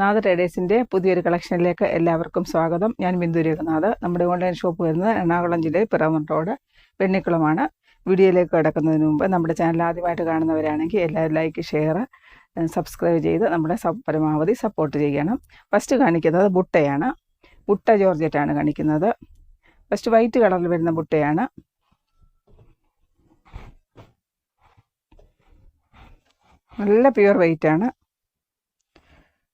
നാഥ ട്രേഡേഴ്സിൻ്റെ പുതിയൊരു കളക്ഷനിലേക്ക് എല്ലാവർക്കും സ്വാഗതം. ഞാൻ ബിന്ദു രഘുനാഥ്. നമ്മുടെ ഓൺലൈൻ ഷോപ്പ് വരുന്നത് എറണാകുളം ജില്ലയിൽ പിറവം റോഡ് വെണ്ണിക്കുളമാണ്. വീഡിയോയിലേക്ക് കിടക്കുന്നതിന് മുമ്പ് നമ്മുടെ ചാനൽ ആദ്യമായിട്ട് കാണുന്നവരാണെങ്കിൽ എല്ലാവരും ലൈക്ക്, ഷെയർ, സബ്സ്ക്രൈബ് ചെയ്ത് നമ്മുടെ പരമാവധി സപ്പോർട്ട് ചെയ്യണം. ഫസ്റ്റ് കാണിക്കുന്നത് ബുട്ടയാണ്. ബുട്ട ജോർജറ്റാണ് കാണിക്കുന്നത്. ഫസ്റ്റ് വൈറ്റ് കളറിൽ വരുന്ന ബുട്ടയാണ്. നല്ല പ്യുവർ വൈറ്റ് ആണ്.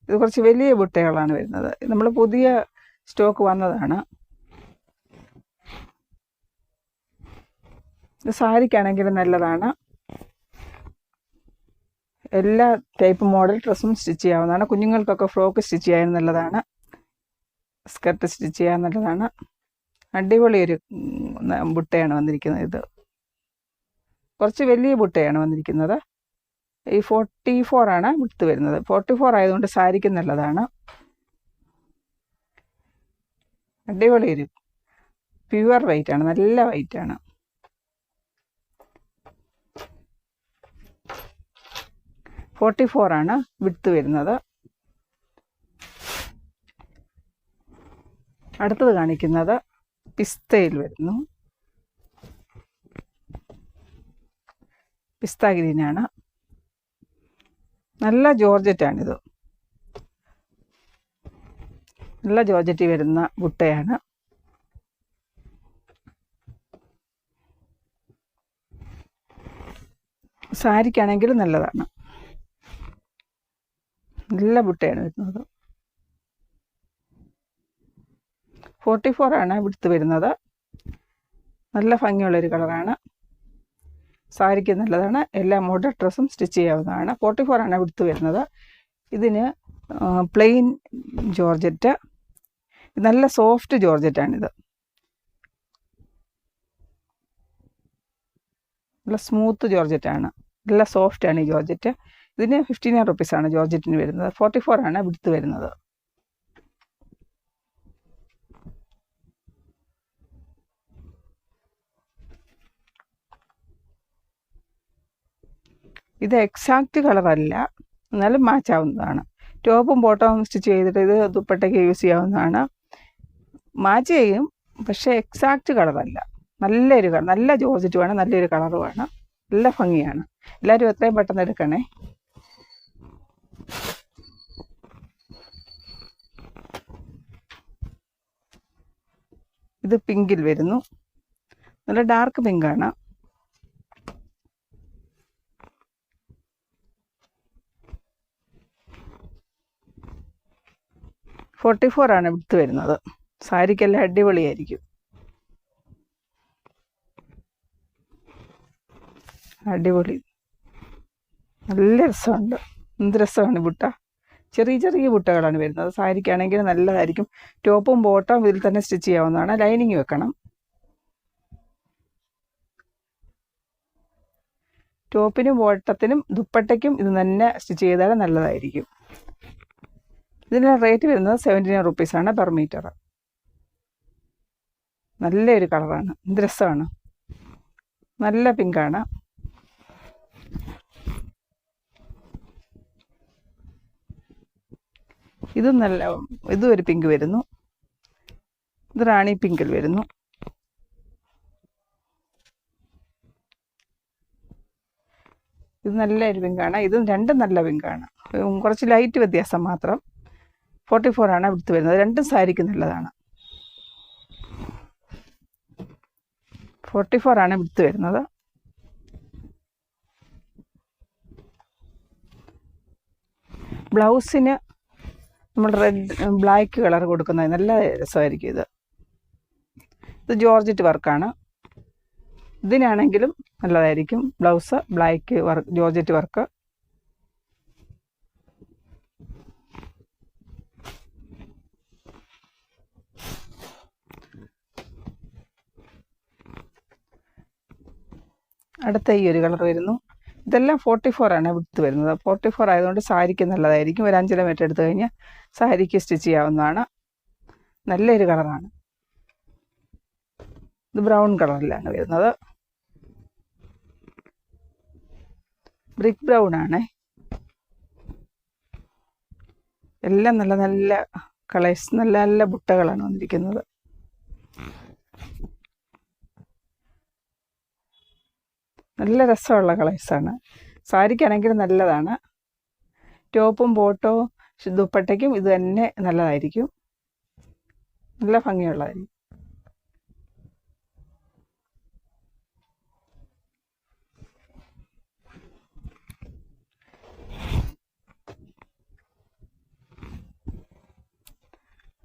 ഇത് കുറച്ച് വലിയ ബുട്ടകളാണ് വരുന്നത്. നമ്മൾ പുതിയ സ്റ്റോക്ക് വന്നതാണ്. ഇത് സാരിക്കാണെങ്കിലും നല്ലതാണ്. എല്ലാ ടൈപ്പ് മോഡൽ ഡ്രസ്സും സ്റ്റിച്ച് ചെയ്യാവുന്നതാണ്. കുഞ്ഞുങ്ങൾക്കൊക്കെ ഫ്രോക്ക് സ്റ്റിച്ച് ചെയ്യാൻ നല്ലതാണ്. സ്കർട്ട് സ്റ്റിച്ച് ചെയ്യാൻ നല്ലതാണ്. അടിപൊളി ഒരു ബുട്ടയാണ് വന്നിരിക്കുന്നത്. ഇത് കുറച്ച് വലിയ ബുട്ടയാണ് വന്നിരിക്കുന്നത്. ഈ 44 ആണ് വിട്ട് വരുന്നത്. 44 ആയതുകൊണ്ട് സാരിക്ക് നല്ലതാണ്. അടിപൊളി ഒരു പ്യുവർ വൈറ്റ് ആണ്. നല്ല വൈറ്റ് ആണ്. ആണ് വിട്ട് വരുന്നത്. അടുത്തത് കാണിക്കുന്നത് പിസ്തയിൽ വരുന്നു. പിസ്ത ഗ്രീനാണ്. നല്ല ജോർജറ്റാണിത്. നല്ല ജോർജറ്റ് വരുന്ന ബുട്ടയാണ്. സാരിക്കാണെങ്കിലും നല്ലതാണ്. നല്ല ബുട്ടയാണ് വരുന്നത്. 44 ആണ് വിടുത്ത് വരുന്നത്. നല്ല ഭംഗിയുള്ളൊരു കളറാണ്. സാരിക്ക് നല്ലതാണ്. എല്ലാ മോഡൽ ഡ്രസ്സും സ്റ്റിച്ച് ചെയ്യാവുന്നതാണ്. 44 ആണ് വിടുത്ത് വരുന്നത്. ഇതിന് പ്ലെയിൻ ജോർജറ്റ്, നല്ല സോഫ്റ്റ് ജോർജറ്റാണിത്. നല്ല സ്മൂത്ത് ജോർജറ്റാണ്. നല്ല സോഫ്റ്റാണ് ഈ ജോർജറ്റ്. ഇതിന് 59 റുപ്പീസാണ് ജോർജറ്റിന് വരുന്നത്. 44 ആണ് വിടുത്ത് വരുന്നത്. ഇത് എക്സാക്റ്റ് കളറല്ല, എന്നാലും മാച്ച് ആവുന്നതാണ്. ടോപ്പും ബോട്ടവും സ്റ്റിച്ച് ചെയ്തിട്ട് ഇത് ദുപ്പട്ടയ്ക്ക് യൂസ് ചെയ്യാവുന്നതാണ്. മാച്ച് ചെയ്യും, പക്ഷേ എക്സാക്റ്റ് കളറല്ല. നല്ലൊരു കളർ, നല്ല ജോർജറ്റുമാണ്. നല്ലൊരു കളറുമാണ്. നല്ല ഭംഗിയാണ്. എല്ലാവരും എത്രയും പെട്ടെന്ന് എടുക്കണേ. ഇത് പിങ്കിൽ വരുന്നു. നല്ല ഡാർക്ക് പിങ്കാണ്. ആണ് വിടുത്ത് വരുന്നത്. സാരിക്കെല്ലാം അടിപൊളിയായിരിക്കും. അടിപൊളി, നല്ല രസമുണ്ട്. എന്ത് രസമാണ് ബുട്ട. ചെറിയ ചെറിയ ബുട്ടകളാണ് വരുന്നത്. സാരിക്കാണെങ്കിൽ നല്ലതായിരിക്കും. ടോപ്പും ബോട്ടവും ഇതിൽ തന്നെ സ്റ്റിച്ച് ചെയ്യാവുന്നതാണ്. ലൈനിങ് വെക്കണം. ടോപ്പിനും ബോട്ടത്തിനും ദുപ്പട്ടയ്ക്കും ഇത് തന്നെ സ്റ്റിച്ച് ചെയ്താൽ നല്ലതായിരിക്കും. ഇതിന് റേറ്റ് വരുന്നത് 79 റുപ്പീസാണ് പെർ മീറ്റർ. നല്ലൊരു കളറാണ്. എന്ത് രസമാണ്. നല്ല പിങ്കാണ്. ഇതും ഒരു പിങ്ക് വരുന്നു. ഇത് റാണി പിങ്കിൽ വരുന്നു. ഇത് നല്ലൊരു പിങ്കാണ്. ഇതും രണ്ടും നല്ല പിങ്കാണ്. കുറച്ച് ലൈറ്റ് വ്യത്യാസം മാത്രം. 44 ആണ് വിടുത്ത് വരുന്നത്. രണ്ടും സാരിക്ക് നല്ലതാണ്. 44 ആണ് വിടുത്ത് വരുന്നത്. ബ്ലൗസിന് നമ്മൾ ബ്ലാക്ക് കളർ കൊടുക്കുന്നത് നല്ല രസമായിരിക്കും. ഇത് ജോർജറ്റ് വർക്കാണ്. ഇതിനാണെങ്കിലും നല്ലതായിരിക്കും. Blouse black work, georgette work. അടുത്ത ഈ ഒരു കളർ വരുന്നു. ഇതെല്ലാം 44 ആണ് വിടുത്ത് വരുന്നത്. 44 ആയതുകൊണ്ട് സാരിക്ക് നല്ലതായിരിക്കും. ഒരു 5 മീറ്റർ എടുത്തു കഴിഞ്ഞാൽ സാരിക്ക് സ്റ്റിച്ച് ചെയ്യാവുന്നതാണ്. നല്ലൊരു കളറാണ്. ഇത് ബ്രൗൺ കളറിലാണ് വരുന്നത്. ബ്രിക്ക് ബ്രൗൺ ആണ്. എല്ലാം നല്ല നല്ല കളേഴ്സ്, നല്ല നല്ല ബുട്ടകളാണ് വന്നിരിക്കുന്നത്. നല്ല രസമുള്ള കളേഴ്സാണ്. സാരിക്കാണെങ്കിലും നല്ലതാണ്. ടോപ്പും ബോട്ടവും ദുപ്പട്ടയ്ക്കും ഇത് തന്നെ നല്ലതായിരിക്കും, നല്ല ഭംഗിയുള്ളതായിരിക്കും.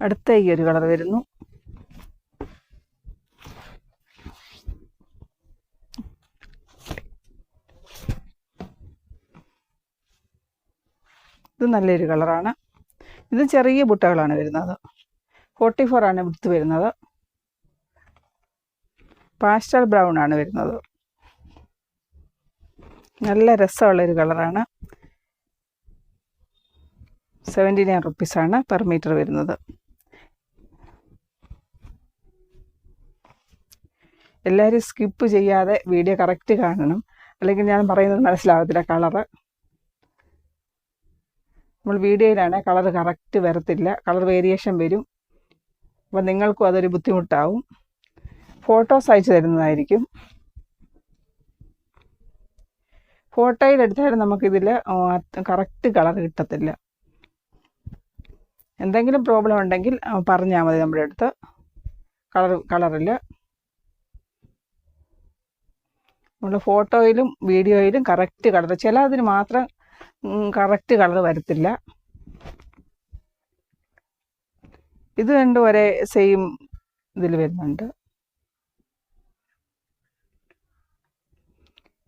അടുത്ത ഈ ഒരു കളർ വരുന്നു. ഇത് നല്ലൊരു കളറാണ്. ഇത് ചെറിയ ബുട്ടകളാണ് വരുന്നത്. 44 ആണ് വിടുത്ത് വരുന്നത്. പാസ്റ്റൽ ബ്രൗൺ ആണ് വരുന്നത്. നല്ല രസമുള്ളൊരു കളറാണ്. 79 റുപ്പീസാണ് പെർ മീറ്റർ വരുന്നത്. എല്ലാവരും സ്കിപ്പ് ചെയ്യാതെ വീഡിയോ കറക്റ്റ് കാണണം, അല്ലെങ്കിൽ ഞാൻ പറയുന്നത് മനസ്സിലാവത്തില്ല. കളറ് നമ്മൾ വീഡിയോയിലാണ് കളർ കറക്റ്റ് വരത്തില്ല, കളർ വേരിയേഷൻ വരും. അപ്പം നിങ്ങൾക്കും അതൊരു ബുദ്ധിമുട്ടാവും. ഫോട്ടോസ് അയച്ചു തരുന്നതായിരിക്കും. ഫോട്ടോയിലെടുത്താലും നമുക്കിതിൽ കറക്റ്റ് കളർ കിട്ടത്തില്ല. എന്തെങ്കിലും പ്രോബ്ലം ഉണ്ടെങ്കിൽ പറഞ്ഞാൽ മതി നമ്മുടെ അടുത്ത്. കളറിൽ നമ്മൾ ഫോട്ടോയിലും വീഡിയോയിലും കറക്റ്റ് കളർ, ചിലതിന് മാത്രം കറക്റ്റ് കളർ വരത്തില്ല. ഇത് രണ്ടും ഒരേ സെയിം ഇതിൽ വരുന്നുണ്ട്.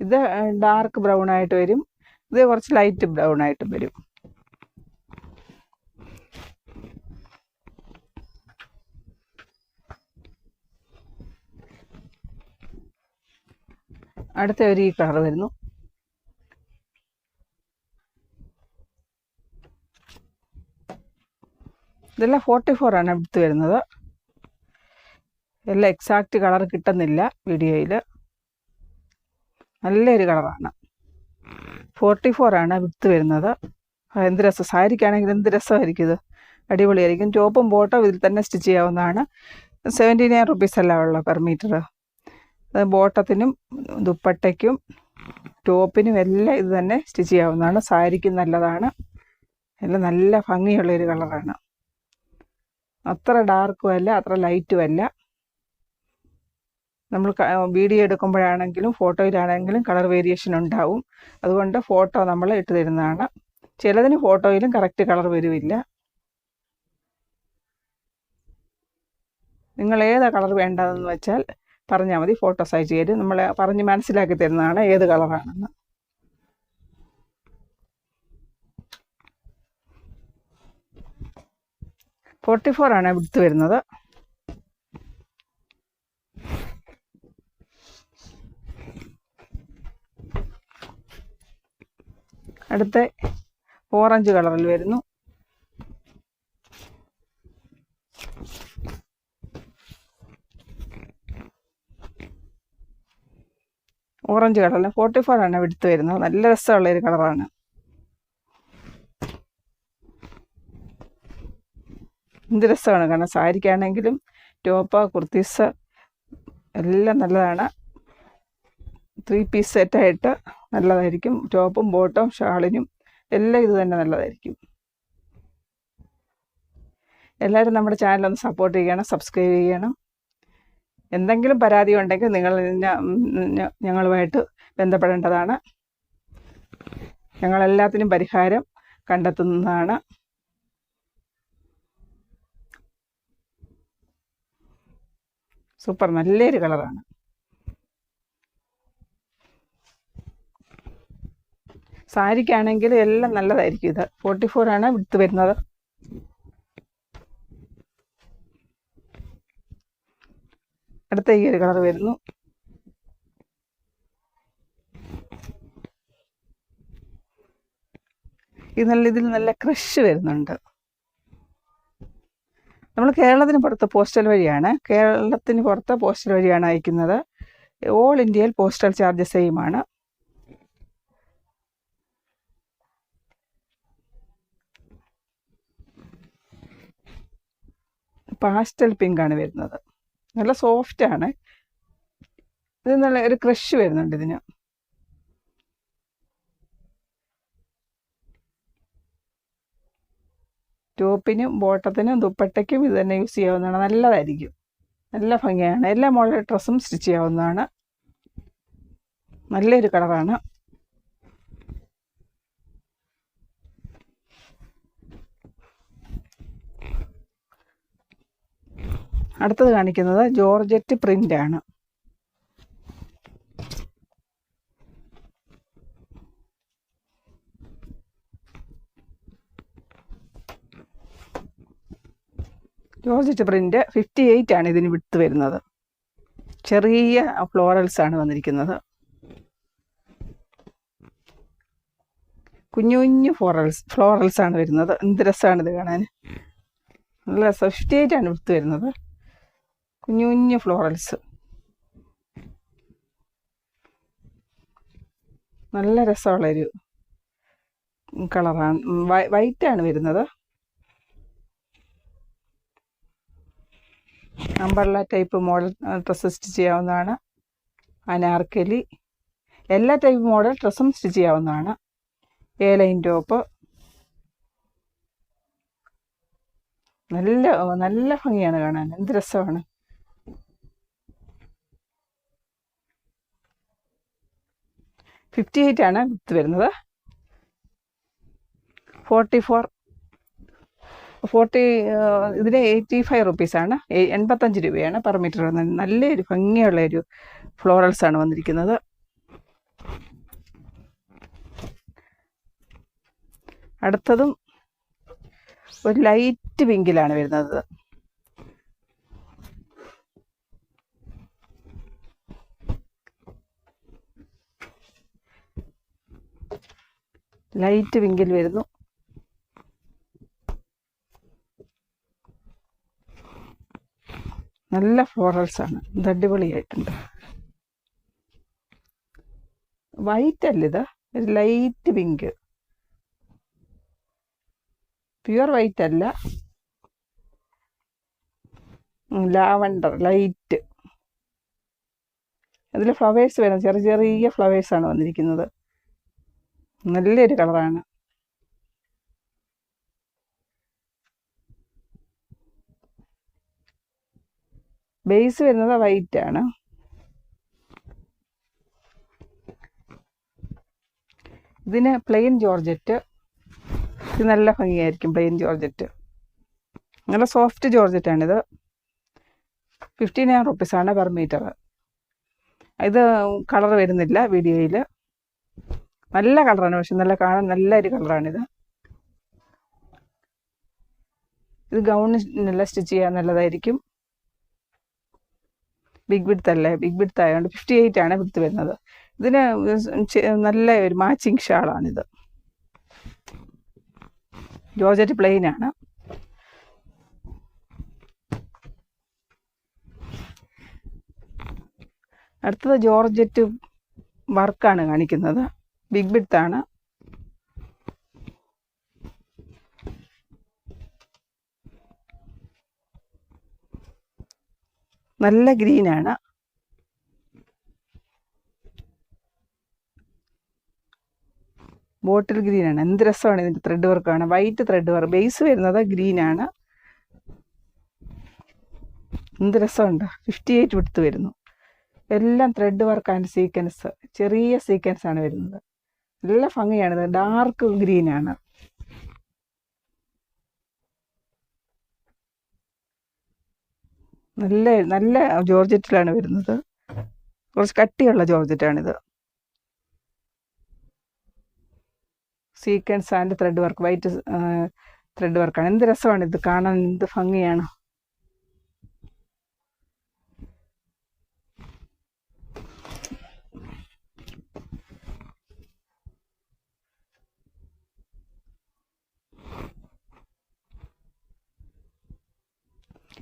ഇത് ഡാർക്ക് ബ്രൗൺ ആയിട്ട് വരും, ഇത് കുറച്ച് ലൈറ്റ് ബ്രൗൺ ആയിട്ടും വരും. അടുത്ത ഒരു ഈ കളർ വരുന്നു. ഇതെല്ലാം 44 ആണ് എടുത്ത് വരുന്നത്. എല്ലാം എക്സാക്റ്റ് കളർ കിട്ടുന്നില്ല വീഡിയോയിൽ. നല്ലൊരു കളറാണ്. 44 ആണ് വിടുത്ത് വരുന്നത്. എന്ത് രസം, സാരിക്കാണെങ്കിൽ എന്ത് രസമായിരിക്കും ഇത്, അടിപൊളിയായിരിക്കും. ടോപ്പും ബോട്ടവും ഇതിൽ തന്നെ സ്റ്റിച്ച് ചെയ്യാവുന്നതാണ്. 79 റുപ്പീസ് അല്ല ഉള്ള പെർ മീറ്റർ. അത് ബോട്ടത്തിനും ദുപ്പട്ടയ്ക്കും ടോപ്പിനും എല്ലാം ഇത് തന്നെ സ്റ്റിച്ച് ചെയ്യാവുന്നതാണ്. സാരിക്കും നല്ലതാണ്. എല്ലാം നല്ല ഭംഗിയുള്ളൊരു കളറാണ്. അത്ര ഡാർക്കും അല്ല, അത്ര ലൈറ്റും അല്ല. നമ്മൾ വീഡിയോ എടുക്കുമ്പോഴാണെങ്കിലും ഫോട്ടോയിലാണെങ്കിലും കളർ വേരിയേഷൻ ഉണ്ടാവും. അതുകൊണ്ട് ഫോട്ടോ നമ്മൾ ഇട്ട് തരുന്നതാണ്. ചിലതിന് ഫോട്ടോയിലും കറക്റ്റ് കളർ വരുമില്ല. നിങ്ങൾ ഏതാ കളർ വേണ്ടതെന്ന് വെച്ചാൽ പറഞ്ഞാൽ മതി, ഫോട്ടോസ് അയച്ചു തരും. നമ്മൾ പറഞ്ഞ് മനസ്സിലാക്കി തരുന്നതാണ് ഏത് കളറാണെന്ന്. $44 ആണ് വിടുത്ത് വരുന്നത്. അടുത്ത ഓറഞ്ച് കളറിൽ വരുന്നു. ഓറഞ്ച് കളറിൽ 44 ആണ് വിടുത്ത് വരുന്നത്. നല്ല രസമുള്ളൊരു കളറാണ്. എന്ത് രസമാണ് കാരണം, സാരിക്കാണെങ്കിലും ടോപ്പ് കുർത്തീസ് എല്ലാം നല്ലതാണ്. 3 പീസ് സെറ്റായിട്ട് നല്ലതായിരിക്കും. ടോപ്പും ബോട്ടവും ഷാളിനും എല്ലാം ഇത് തന്നെ നല്ലതായിരിക്കും. എല്ലാവരും നമ്മുടെ ചാനലൊന്ന് സപ്പോർട്ട് ചെയ്യണം, സബ്സ്ക്രൈബ് ചെയ്യണം. എന്തെങ്കിലും പരാതി ഉണ്ടെങ്കിൽ നിങ്ങൾ ഞങ്ങളുമായിട്ട് ബന്ധപ്പെടേണ്ടതാണ്. ഞങ്ങളെല്ലാത്തിനും പരിഹാരം കണ്ടെത്തുന്നതാണ്. സൂപ്പർ, നല്ലൊരു കളറാണ്. സാരിക്കാണെങ്കിൽ എല്ലാം നല്ലതായിരിക്കും. ഇത് 44 ആണ് വിടുത്ത് വരുന്നത്. അടുത്ത ഈ ഒരു കളർ വരുന്നു. ഇതിൽ നല്ല ക്രഷ് വരുന്നുണ്ട്. നമ്മൾ കേരളത്തിന് പുറത്ത് പോസ്റ്റൽ വഴിയാണ് അയക്കുന്നത്. ഓൾ ഇന്ത്യയിൽ പോസ്റ്റൽ ചാർജ് സെയിം ആണ്. പാസ്റ്റൽ പിങ്ക് ആണ് വരുന്നത്. നല്ല സോഫ്റ്റ് ആണ്. ഇത് നല്ല ഒരു ക്രഷ് വരുന്നുണ്ട് ഇതിന്. ടോപ്പിനും ബോട്ടത്തിനും ദുപ്പട്ടയ്ക്കും ഇത് തന്നെ യൂസ് ചെയ്യാവുന്നതാണ്. നല്ലതായിരിക്കും, നല്ല ഭംഗിയാണ്. എല്ലാ മോഡൽ ഡ്രസ്സും സ്റ്റിച്ച് ചെയ്യാവുന്നതാണ്. നല്ലൊരു കളറാണ്. അടുത്തത് കാണിക്കുന്നത് ജോർജറ്റ് പ്രിന്റ് ആണ്. ജോർജറ്റ് പ്രിന്റ് 58 ആണ് ഇതിന് വിട്ട് വരുന്നത്. ചെറിയ ഫ്ലോറൽസ് ആണ് വന്നിരിക്കുന്നത്. കുഞ്ഞു കുഞ്ഞു ഫ്ലോറൽസ് ആണ് വരുന്നത്. എന്ത് രസമാണ് ഇത് കാണാൻ. നല്ല രസം. 58 ആണ് വിട്ട് വരുന്നത്. കുഞ്ഞു കുഞ്ഞു ഫ്ലോറൽസ്, നല്ല രസമുള്ളൊരു കളറാണ്. വൈറ്റ് ആണ് വരുന്നത്. Umbrella type model dress stitch ചെയ്യാവുന്നതാണ്. അനാർക്കലി, എല്ലാ ടൈപ്പ് മോഡൽ ഡ്രസ്സും സ്റ്റിച്ച് ചെയ്യാവുന്നതാണ്. എ ലൈൻ ടോപ്പ്, നല്ല നല്ല ഭംഗിയാണ് കാണാൻ. എന്ത് രസമാണ്. $58 ആണ് വിത്ത് വരുന്നത്. 40 ഇതിന് 85 റുപ്പീസാണ്. 85 രൂപയാണ് പെർ മീറ്റർ. നല്ലൊരു ഭംഗിയുള്ള ഒരു ഫ്ലോറൽസ് ആണ് വന്നിരിക്കുന്നത്. അടുത്തതും ഒരു ലൈറ്റ് പിങ്കിലാണ് വരുന്നത്. ലൈറ്റ് പിങ്കിൽ വരുന്നു. നല്ല ഫ്ലോറൽസ് ആണ്. ഇത് അടിപൊളിയായിട്ടുണ്ട്. വൈറ്റ് അല്ല, ഇത് ഒരു ലൈറ്റ് പിങ്ക്. പ്യുവർ വൈറ്റ് അല്ല, ലാവണ്ടർ ലൈറ്റ്. അതിൽ ഫ്ലവേഴ്സ് വരുന്നത് ചെറിയ ചെറിയ ഫ്ലവേഴ്സാണ് വന്നിരിക്കുന്നത്. നല്ലൊരു കളറാണ്. ബേസ് വരുന്നത് വൈറ്റ് ആണ്. ഇതിന് പ്ലെയിൻ ജോർജറ്റ്. ഇത് നല്ല ഭംഗിയായിരിക്കും. പ്ലെയിൻ ജോർജറ്റ് നല്ല സോഫ്റ്റ് ജോർജറ്റാണിത്. 59 റുപ്പീസാണ് പെർ മീറ്റർ. ഇത് കളർ വരുന്നില്ല വീഡിയോയിൽ. നല്ല കളറാണ്, പക്ഷെ നല്ല കാണാൻ നല്ലൊരു കളറാണിത്. ഇത് ഗൗണിനെല്ലാം സ്റ്റിച്ച് ചെയ്യാൻ നല്ലതായിരിക്കും. ബിഗ് വിഡ്ത്ത് അല്ലേ, ബിഗ് വിഡ്ത്ത് ആയതുകൊണ്ട് 58 ആണ് വിഡ്ത്ത് വരുന്നത്. ഇതിന് നല്ല ഒരു മാച്ചിങ് ഷാളാണിത്. ജോർജറ്റ് പ്ലെയിൻ ആണ്. അടുത്തത് ജോർജറ്റ് വർക്കാണ് കാണിക്കുന്നത്. ബിഗ് വിഡ്ത്ത് ആണ്. നല്ല ഗ്രീനാണ്. ബോട്ടിൽ ഗ്രീനാണ്. എന്ത് രസമാണ് ഇതിൻ്റെ ത്രെഡ് വർക്കാണ്. White thread work. ബേസ് വരുന്നത് ഗ്രീനാണ്. എന്ത് രസമുണ്ട്. 58 വിഡ്ത്ത് വരുന്നു. എല്ലാം ത്രെഡ് വർക്ക് ആൻഡ് സീക്വൻസ്. ചെറിയ സീക്വൻസ് ആണ് വരുന്നത്. നല്ല ഭംഗിയാണിത്. ഡാർക്ക് ഗ്രീനാണ്. നല്ല നല്ല ജോർജറ്റിലാണ് വരുന്നത്. കുറച്ച് കട്ടിയുള്ള ജോർജറ്റാണിത്. Sequence and thread work. White thread വർക്കാണ്. എന്ത് രസമാണ് ഇത് കാണാൻ. എന്ത് ഭംഗിയാണ്.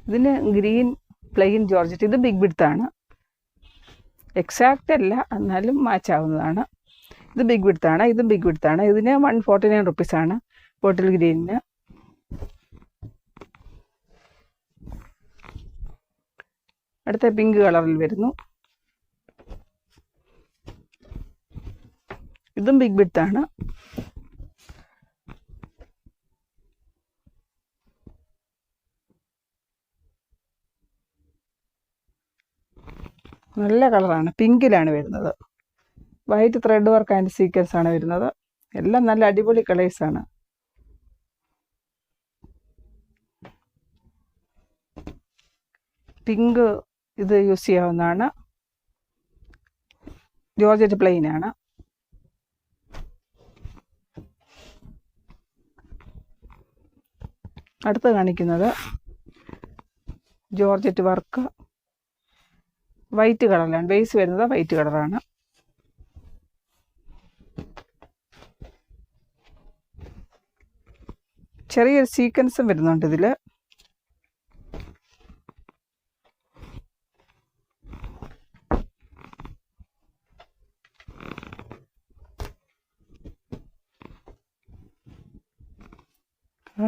ഇതിന് ഗ്രീൻ പ്ലെയിൻ ജോർജറ്റ്. ഇത് ബിഗ് വിഡ്ത്ത് ആണ്. എക്സാക്റ്റ് അല്ല, എന്നാലും മാച്ച് ആവുന്നതാണ്. ഇത് ബിഗ് വിഡ്ത്ത് ആണ്. ഇത് ബിഗ് വിഡ്ത്ത് ആണ്. ഇതിന് 149 റുപ്പീസാണ് ബോട്ടിൽ ഗ്രീനിന്. അടുത്ത പിങ്ക് കളറിൽ വരുന്നു. ഇതും ബിഗ് ബിഡ്ത്താണ്. നല്ല കളറാണ്, പിങ്കിലാണ് വരുന്നത്. White thread work and sequence ആണ് വരുന്നത്. എല്ലാം നല്ല അടിപൊളി കളേഴ്സാണ്. പിങ്ക് ഇത് യൂസ് ചെയ്യാവുന്നതാണ്. ജോർജറ്റ് പ്ലെയിൻ ആണ്. അടുത്ത് കാണിക്കുന്നത് ജോർജറ്റ് വർക്ക് വൈറ്റ് കളറിലാണ്. ബേസ് വരുന്നത് വൈറ്റ് കളറാണ്. ചെറിയൊരു സീക്വൻസും വരുന്നുണ്ട് ഇതിൽ.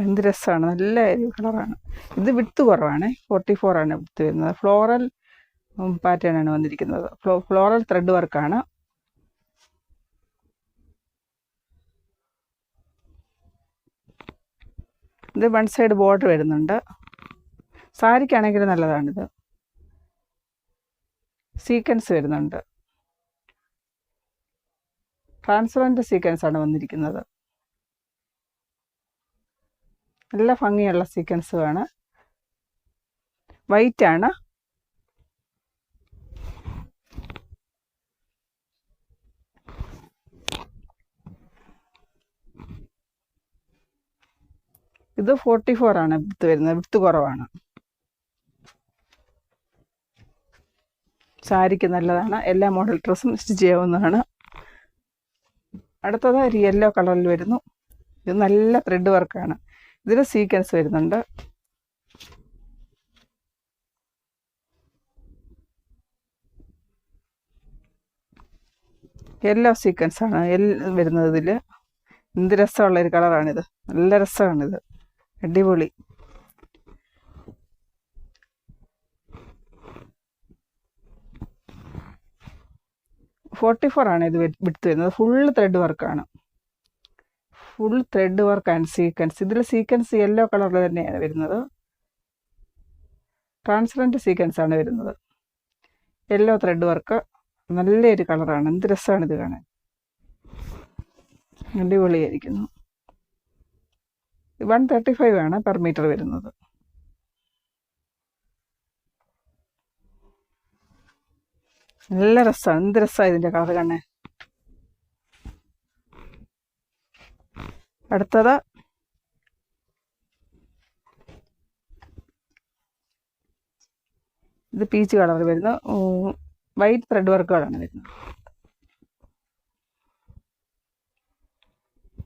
എന്ത് രസമാണ്, നല്ല കളറാണ്. ഇത് വിട്ത് കുറവാണ്, 44 ആണ് വിട്ത് വരുന്നത്. ഫ്ലോറൽ പാറ്റേൺ ആണ് വന്നിരിക്കുന്നത്. ഫ്ലോറൽ ത്രെഡ് വർക്കാണ്. ഇത് വൺ സൈഡ് ബോർഡർ വരുന്നുണ്ട്. സാരിക്കാണെങ്കിൽ നല്ലതാണിത്. സീക്വൻസ് വരുന്നുണ്ട്. ട്രാൻസ്പെറൻറ്റ് സീക്വൻസ് ആണ് വന്നിരിക്കുന്നത്. നല്ല ഭംഗിയുള്ള സീക്വൻസുമാണ്. വൈറ്റ് ആണ്. ഇത് 44 ആണ് വിട്ത് വരുന്നത്. വിട്ത് കുറവാണ്. സാരിക്ക് നല്ലതാണ്. എല്ലാ മോഡൽ ഡ്രസ്സും സ്റ്റിച്ച് ചെയ്യാവുന്നതാണ്. അടുത്തത് ഒരു യെല്ലോ കളറിൽ വരുന്നു. ഇത് നല്ല ത്രെഡ് വർക്കാണ്. ഇതിൽ സീക്വൻസ് വരുന്നുണ്ട്. യെല്ലോ സീക്വൻസ് ആണ് വരുന്നത് ഇതിൽ. എന്ത് രസമുള്ളൊരു കളറാണിത്. നല്ല രസമാണിത്, അടിപൊളി. ആണ് ഇത് വിട്ത് വരുന്നത്. ഫുള്ള് ത്രെഡ് വർക്കാണ്. Full thread work and sequence. ഇതിൽ സീക്വൻസ് യെല്ലോ കളറിൽ തന്നെയാണ് വരുന്നത്. ട്രാൻസ്പെറൻറ്റ് സീക്വൻസ് ആണ് വരുന്നത്. Yellow thread work. നല്ലൊരു കളറാണ്. എന്ത് രസമാണ് ഇത് കാണാൻ, അടിപൊളിയായിരിക്കുന്നു. 135 ആണ് പെർ മീറ്റർ വരുന്നത്. നല്ല രസമാണ്. എന്ത് രസമാണ് ഇതിൻ്റെ കളർ കാണാൻ. അടുത്തത് ഇത് പീച്ച് കളർ വരുന്നു. വൈറ്റ് ത്രെഡ് വർക്കുകളാണ് വരുന്നത്.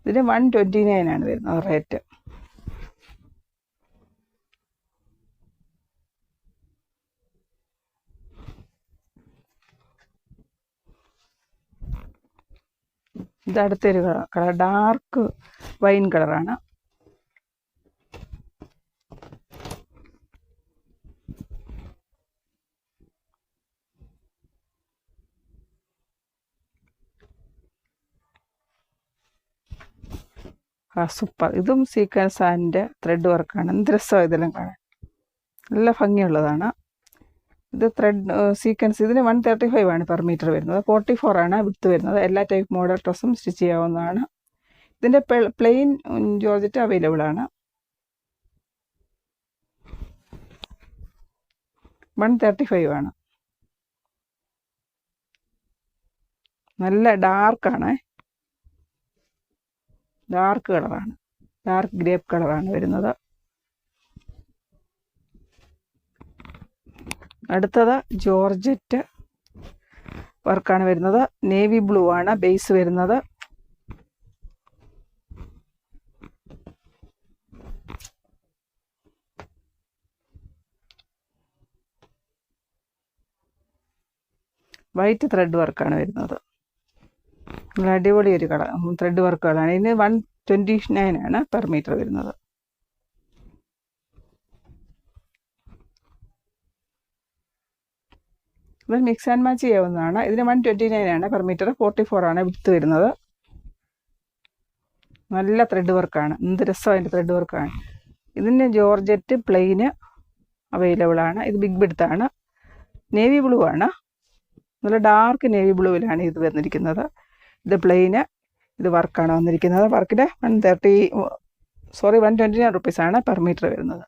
ഇതിന് 129 ആണ് വരുന്നത് റേറ്റ്. ഇത് അടുത്തൊരു കളർ ഡാർക്ക് വൈൻ കളറാണ്. സൂപ്പർ. ഇതും സീക്വൻസ് ആൻഡ് ത്രെഡ് വർക്കാണ്. എന്ത് രസമാണ് ഇതെല്ലാം കാണാൻ, നല്ല ഭംഗിയുള്ളതാണ്. ഇത് ത്രെഡ് സീക്വൻസ്. ഇതിന് 135 ആണ് പെർ മീറ്റർ വരുന്നത്. 44 ആണ് വിട്ത് വരുന്നത്. എല്ലാ ടൈപ്പ് മോഡൽ ഡ്രസ്സും സ്റ്റിച്ച് ചെയ്യാവുന്നതാണ്. ഇതിൻ്റെ പ്ലെയിൻ ജോർജറ്റ് അവൈലബിൾ ആണ്. 135 ആണ്. നല്ല ഡാർക്കാണ്, ഡാർക്ക് കളറാണ്. ഡാർക്ക് ഗ്രേപ്പ് കളറാണ് വരുന്നത്. അടുത്തത് ജോർജറ്റ് വർക്കാണ് വരുന്നത്. നേവി ബ്ലൂ ആണ് ബേസ് വരുന്നത്. വൈറ്റ് ത്രെഡ് വർക്കാണ് വരുന്നത്. നല്ല അടിപൊളി ഒരു കളർ ത്രെഡ് വർക്കുകളാണ്. ഇതിന് 129 ആണ് പെർ മീറ്റർ വരുന്നത്. അത് മിക്സ് ആൻഡ് മാച്ച് ചെയ്യാവുന്നതാണ്. ഇതിന് 129 ആണ് പെർ മീറ്റർ, 44 ആണ് വിഡ്ത്ത് വരുന്നത്. നല്ല ത്രെഡ് വർക്കാണ്, എന്ത് രസമാണ് അതിൻ്റെ ത്രെഡ് വർക്കാണ്. ഇതിന് ജോർജറ്റ് പ്ലെയിന് അവൈലബിൾ ആണ്. ഇത് ബിഗ് വിഡ്ത്താണ്, നേവി ബ്ലൂ ആണ്, നല്ല ഡാർക്ക് നേവി ബ്ലൂവിലാണ് ഇത് വന്നിരിക്കുന്നത്. ഇത് പ്ലെയിന്, ഇത് വർക്കാണ് വന്നിരിക്കുന്നത്. വർക്കിന് 129 റുപ്പീസാണ് പെർ മീറ്റർ വരുന്നത്.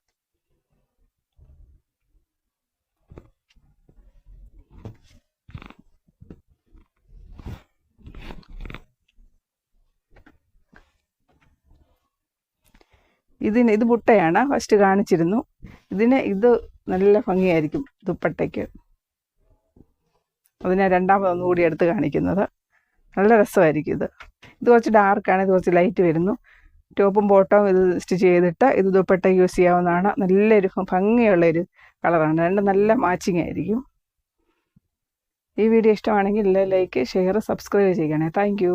ഇത് ബുട്ടയാണ്, ഫസ്റ്റ് കാണിച്ചിരുന്നു. ഇത് നല്ല ഭംഗിയായിരിക്കും ദുപ്പട്ടയ്ക്ക്. അത് ഞാൻ രണ്ടാമതൊന്നുകൂടി എടുത്ത് കാണിക്കുന്നത്. നല്ല രസമായിരിക്കും ഇത് കുറച്ച് ഡാർക്കാണ്, ഇത് കുറച്ച് ലൈറ്റ് വരുന്നു. ടോപ്പും ബോട്ടവും ഇത് സ്റ്റിച്ച് ചെയ്തിട്ട് ഇത് ദുപ്പട്ട യൂസ് ചെയ്യാവുന്നതാണ്. നല്ലൊരു ഭംഗിയുള്ളൊരു കളറാണ്, രണ്ടും നല്ല മാച്ചിങ് ആയിരിക്കും. ഈ വീഡിയോ ഇഷ്ടമാണെങ്കിൽ ലൈക്ക്, ഷെയർ, സബ്സ്ക്രൈബ് ചെയ്യണേ. താങ്ക്